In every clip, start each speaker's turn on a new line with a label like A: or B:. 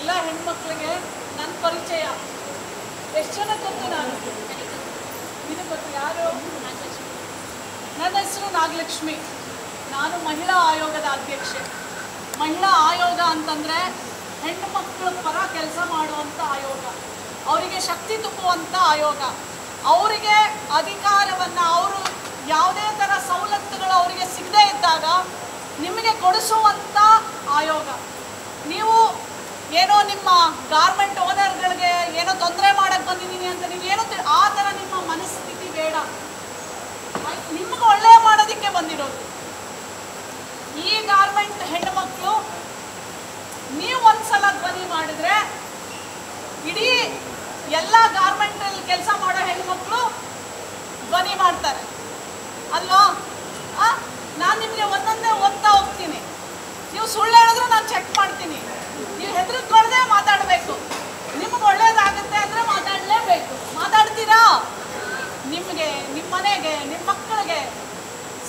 A: ಎಲ್ಲ ಹೆಣ್ಮಕ್ಳಿಗೆ ನನ್ನ ಪರಿಚಯ ಎಷ್ಟು ಜನ ಗೊತ್ತು ನಾನು ನಿನಗೆ ಗೊತ್ತು ಯಾರು? ನನ್ನ ಹೆಸರು ನಾಗಲಕ್ಷ್ಮಿ. ನಾನು ಮಹಿಳಾ ಆಯೋಗದ ಅಧ್ಯಕ್ಷೆ. ಮಹಿಳಾ ಆಯೋಗ ಅಂತಂದರೆ ಹೆಣ್ಣು ಮಕ್ಕಳ ಪರ ಕೆಲಸ ಮಾಡುವಂಥ ಆಯೋಗ, ಅವರಿಗೆ ಶಕ್ತಿ ತುಂಬುವಂಥ ಆಯೋಗ, ಅವರಿಗೆ ಅಧಿಕಾರವನ್ನು ಅವರು ಯಾವುದೇ ಥರ ಸವಲತ್ತುಗಳು ಅವರಿಗೆ ಸಿಗದೇ ಇದ್ದಾಗ ನಿಮಗೆ ಕೊಡಿಸುವಂಥ ಆಯೋಗ. ನೀವು ಏನೋ ನಿಮ್ಮ ಗಾರ್ಮೆಂಟ್ ಓನರ್ಗಳಿಗೆ ಏನೋ ತೊಂದರೆ ಮಾಡೋಕ್ಕೆ ಬಂದಿದ್ದೀನಿ ಅಂತ ನೀವೇನೋ ಆ ಥರ ನಿಮ್ಮ ಮನಸ್ಥಿತಿ ಬೇಡ. ನಿಮ್ಗೆ ಒಳ್ಳೆಯ ಮಾಡೋದಕ್ಕೆ ಬಂದಿರೋದು. ಈ ಗಾರ್ಮೆಂಟ್ ಹೆಣ್ಣುಮಕ್ಕಳು ನೀವು ಒಂದ್ಸಲ ಧ್ವನಿ ಮಾಡಿದ್ರೆ ಇಡೀ ಎಲ್ಲ ಗಾರ್ಮೆಂಟಲ್ಲಿ ಕೆಲಸ ಮಾಡೋ ಹೆಣ್ಮಕ್ಳು ಧ್ವನಿ ಮಾಡ್ತಾರೆ ಅಲ್ವಾ? ನಾನು ನಿಮಗೆ ಒಂದೊಂದೇ ಓದ್ತಾ ಹೋಗ್ತೀನಿ. ನೀವು ಸುಳ್ಳು ಹೇಳಿದ್ರೆ ನಾನು ಚೆಕ್ ಮಾಡ್ತೀನಿ. ನೀವು ಹೆದರಿಕೊಳ್ಳದೆ ಮಾತಾಡಬೇಕು. ನಿಮ್ಗೆ ಒಳ್ಳೇದಾಗುತ್ತೆ ಅಂದರೆ ಮಾತಾಡಲೇಬೇಕು. ಮಾತಾಡ್ತೀರಾ? ನಿಮಗೆ, ನಿಮ್ಮ ಮನೆಗೆ, ನಿಮ್ಮ ಮಕ್ಕಳಿಗೆ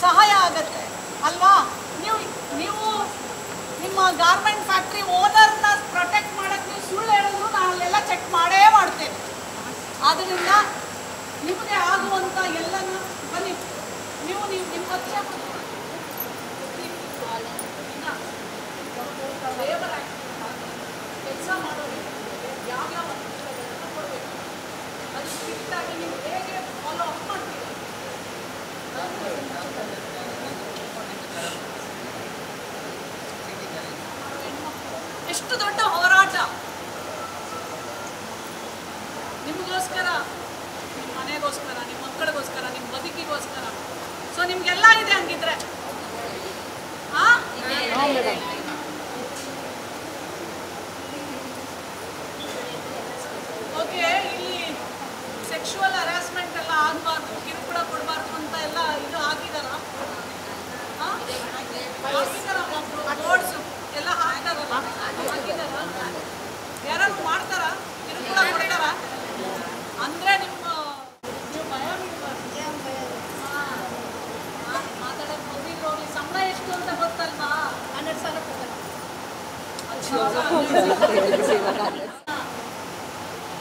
A: ಸಹಾಯ ಆಗುತ್ತೆ ಅಲ್ವಾ? ನೀವು ನಿಮ್ಮ ಗಾರ್ಮೆಂಟ್ ಫ್ಯಾಕ್ಟ್ರಿ ಓನರ್ನ ಪ್ರೊಟೆಕ್ಟ್ ಮಾಡೋಕ್ಕೆ ನೀವು ಸುಳ್ಳು ಹೇಳಿದ್ರು ನಾನು ಅಲ್ಲೆಲ್ಲ ಚೆಕ್ ಮಾಡೇ ಮಾಡ್ತೇನೆ. ಆದ್ದರಿಂದ ನಿಮಗೆ ಆಗುವಂಥ ಎಲ್ಲನೂ ಬನ್ನಿ, ನೀವು ನಿಮ್ಮ ಹತ್ರ ಲೇಬರ್ ಕೆಲಸ ಮಾಡೋರಿಗೆ ಯಾವ್ಯಾವ ಅಂಶಗಳನ್ನು ಕೊಡಬೇಕು, ಅದು ಸ್ಟ್ರಿಕ್ಟಾಗಿ ನೀವು ಹೇಗೆ ಫಾಲೋ ಅಪ್ ಮಾಡ್ತೀರಿ. ಎಷ್ಟು ದೊಡ್ಡ ಹೋರಾಟ ನಿಮಗೋಸ್ಕರ, ನಿಮ್ಮ ಮನೆಗೋಸ್ಕರ, ನಿಮ್ಮ ಮಕ್ಕಳಿಗೋಸ್ಕರ, ನಿಮ್ಮ ಬದುಕಿಗೋಸ್ಕರ. ಸೊ ನಿಮಗೆಲ್ಲ ಇದೆ ಹಂಗಿದ್ರೆ. ಓಕೆ, ಇಲ್ಲಿ ಸೆಕ್ಷುವಲ್ ಹರಾಸ್ಮೆಂಟ್ ಎಲ್ಲ ಆಗಬಾರ್ದು, ಕಿರುಕುಳ ಕೊಡಬಾರ್ದು ಅಂತ ಎಲ್ಲ ಇದು ಹಾಕಿದಾರ ಬೋರ್ಡ್ಸು ಎಲ್ಲ ಹಾಕಿದಾರಲ್ಲ, ಹಾಕಿದಾರ? ಯಾರು ಮಾಡ್ತಾರ? ಕಿರುಕುಳ ಕೊಡ್ತಾರ ಅಂದರೆ ನೀವು ಭಯ ಮಾತಾಡೋಕೆ ಬಂದಿದ್ರು. ಅವ್ರಿಗೆ ಸಂಬಳ ಎಷ್ಟು ಅಂತ ಗೊತ್ತಲ್ವಾ? 12,000 ಕೊಡ್ತಾರೆ.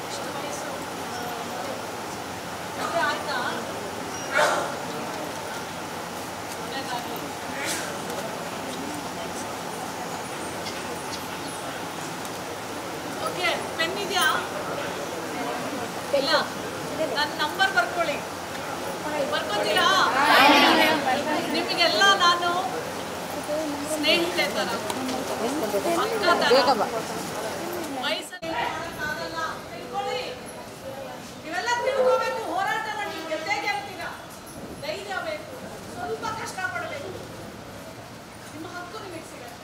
A: ಎಷ್ಟು ವಯಸ್ಸು ಆಯ್ತಾ? ಒಳ್ಳೇದಾಗಲಿ. ಓಕೆ, ಪೆನ್ ಇದೆಯಾ? ಇಲ್ಲ, ನನ್ನ ನಂಬರ್ ಬರ್ಕೊಳ್ಳಿ. ಬರ್ಕೋತೀರಾ? ನಿಮಗೆಲ್ಲ ನಾನು ಸ್ನೇಹಿತೆ ಥರ, ಅಕ್ಕ ಥರ. ವಯಸ್ಸಲ್ಲಿ ಆಗಲ್ಲ, ತಿಳ್ಕೊಳ್ಳಿ. ಇವೆಲ್ಲ ತಿಳ್ಕೋಬೇಕು. ಹೋರಾಟನ ನೀವು ಗೆದ್ದೇ ಗೆಲ್ತೀರಾ. ಧೈರ್ಯ ಬೇಕು, ಸ್ವಲ್ಪ ಕಷ್ಟಪಡಬೇಕು, ನಿಮ್ಮ ಹಕ್ಕು ನಿಮಗೆ ಸಿಗತ್ತೆ.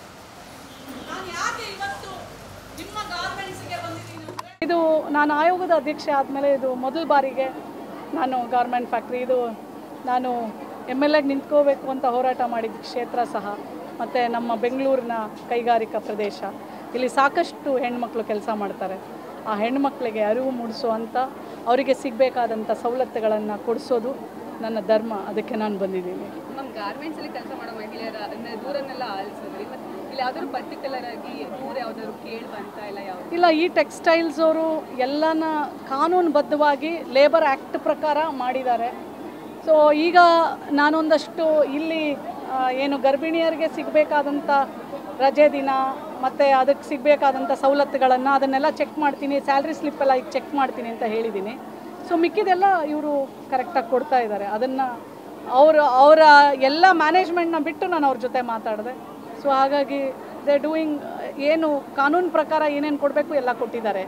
A: ನಾನು ಯಾಕೆ ಇವತ್ತು ನಿಮ್ಮ ಗಾರ್ಮೆಂಟ್ಸ್ಗೆ ಬಂದಿದ್ದೀನಿ ಅಂದರೆ, ಇದು ನಾನು ಆಯೋಗದ ಅಧ್ಯಕ್ಷೆ ಆದಮೇಲೆ ಇದು ಮೊದಲ ಬಾರಿಗೆ ನಾನು ಗಾರ್ಮೆಂಟ್ ಫ್ಯಾಕ್ಟ್ರಿ, ಇದು ನಾನು MLAಗೆ ನಿಂತ್ಕೋಬೇಕು ಅಂತ ಹೋರಾಟ ಮಾಡಿದ ಕ್ಷೇತ್ರ ಸಹ. ಮತ್ತು ನಮ್ಮ ಬೆಂಗಳೂರಿನ ಕೈಗಾರಿಕಾ ಪ್ರದೇಶ, ಇಲ್ಲಿ ಸಾಕಷ್ಟು ಹೆಣ್ಮಕ್ಳು ಕೆಲಸ ಮಾಡ್ತಾರೆ. ಆ ಹೆಣ್ಮಕ್ಳಿಗೆ ಅರಿವು ಮೂಡಿಸುವಂಥ, ಅವರಿಗೆ ಸಿಗಬೇಕಾದಂಥ ಸವಲತ್ತುಗಳನ್ನು ಕೊಡಿಸೋದು ನನ್ನ ಧರ್ಮ. ಅದಕ್ಕೆ ನಾನು ಬಂದಿದ್ದೀನಿ.
B: ನಮ್ಮ ಗಾರ್ಮೆಂಟ್ಸಲ್ಲಿ ಕೆಲಸ ಮಾಡೋ ಮಹಿಳೆಯರ ದೂರನ್ನೆಲ್ಲ ಆಲಿಸಿದ್ರಿ, ಮತ್ತು ಇಲ್ಲಿ ಯಾವ್ದಾದ್ರು ಪರ್ಟಿಕ್ಯುಲರ್ ಆಗಿ ದೂರ ಯಾವುದಾದ್ರು ಕೇಳಿ ಬಂತ ಇಲ್ಲ?
A: ಈ ಟೆಕ್ಸ್ಟೈಲ್ಸ್ ಅವರು ಎಲ್ಲನ ಕಾನೂನುಬದ್ಧವಾಗಿ ಲೇಬರ್ ಆ್ಯಕ್ಟ್ ಪ್ರಕಾರ ಮಾಡಿದ್ದಾರೆ. ಸೊ ಈಗ ನಾನೊಂದಷ್ಟು ಇಲ್ಲಿ ಏನು ಗರ್ಭಿಣಿಯರಿಗೆ ಸಿಗಬೇಕಾದಂಥ ರಜೆ ದಿನ ಮತ್ತು ಅದಕ್ಕೆ ಸಿಗಬೇಕಾದಂಥ ಸವಲತ್ತುಗಳನ್ನು ಅದನ್ನೆಲ್ಲ ಚೆಕ್ ಮಾಡ್ತೀನಿ. ಸ್ಯಾಲ್ರಿ ಸ್ಲಿಪ್ಪೆಲ್ಲ ಈಗ ಚೆಕ್ ಮಾಡ್ತೀನಿ ಅಂತ ಹೇಳಿದ್ದೀನಿ. ಸೊ ಮಿಕ್ಕಿದೆಲ್ಲ ಇವರು ಕರೆಕ್ಟಾಗಿ ಕೊಡ್ತಾ ಇದ್ದಾರೆ. ಅದನ್ನು ಅವರ ಎಲ್ಲ ಮ್ಯಾನೇಜ್ಮೆಂಟ್ನ ಬಿಟ್ಟು ನಾನು ಅವ್ರ ಜೊತೆ ಮಾತಾಡಿದೆ. ಸೊ ಹಾಗಾಗಿ ದೇ ಡೂಯಿಂಗ್, ಏನು ಕಾನೂನು ಪ್ರಕಾರ ಏನೇನು ಕೊಡಬೇಕು ಎಲ್ಲ ಕೊಟ್ಟಿದ್ದಾರೆ.